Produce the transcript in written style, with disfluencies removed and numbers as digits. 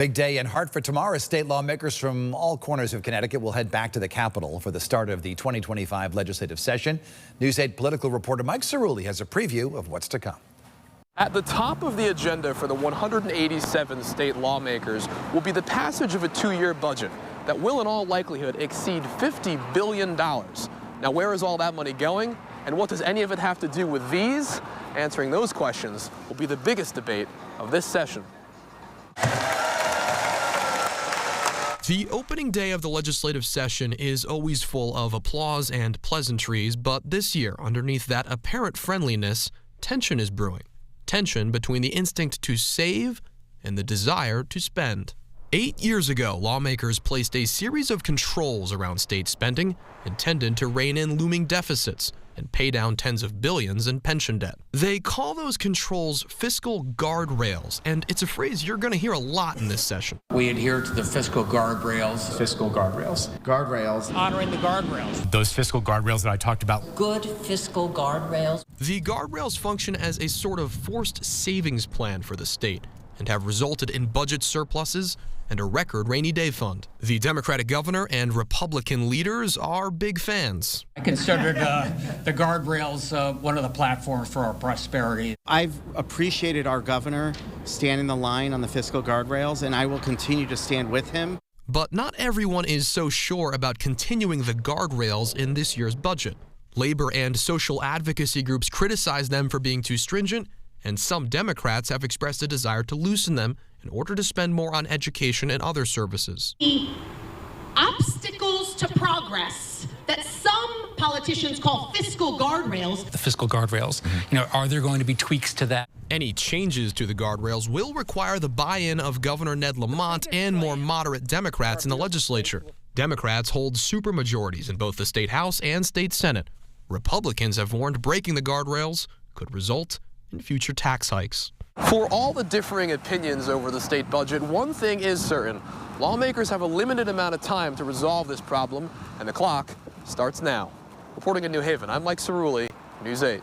Big day in Hartford tomorrow. State lawmakers from all corners of Connecticut will head back to the Capitol for the start of the 2025 legislative session. News 8 political reporter Mike Cerulli has a preview of what's to come. At the top of the agenda for the 187 state lawmakers will be the passage of a two-year budget that will in all likelihood exceed $50 billion. Now, where is all that money going? And what does any of it have to do with these? Answering those questions will be the biggest debate of this session. The opening day of the legislative session is always full of applause and pleasantries, but this year, underneath that apparent friendliness, tension is brewing. Tension between the instinct to save and the desire to spend. 8 years ago, lawmakers placed a series of controls around state spending intended to rein in looming deficits and pay down tens of billions in pension debt. They call those controls fiscal guardrails, and it's a phrase you're going to hear a lot in this session. We adhere to the fiscal guardrails. Fiscal guardrails. Guardrails. Honoring the guardrails. Those fiscal guardrails that I talked about. Good fiscal guardrails. The guardrails function as a sort of forced savings plan for the state and have resulted in budget surpluses and a record rainy day fund. The Democratic governor and Republican leaders are big fans. I considered the guardrails one of the platforms for our prosperity. I've appreciated our governor standing the line on the fiscal guardrails, and I will continue to stand with him. But not everyone is so sure about continuing the guardrails in this year's budget. Labor and social advocacy groups criticize them for being too stringent, and some Democrats have expressed a desire to loosen them in order to spend more on education and other services. The obstacles to progress that some politicians call fiscal guardrails. The fiscal guardrails, are there going to be tweaks to that? Any changes to the guardrails will require the buy-in of Governor Ned Lamont and more moderate Democrats in the legislature. Democrats hold supermajorities in both the state House and state Senate. Republicans have warned breaking the guardrails could result in future tax hikes. For all the differing opinions over the state budget, one thing is certain. Lawmakers have a limited amount of time to resolve this problem, and the clock starts now. Reporting in New Haven, I'm Mike Cerulli, News 8.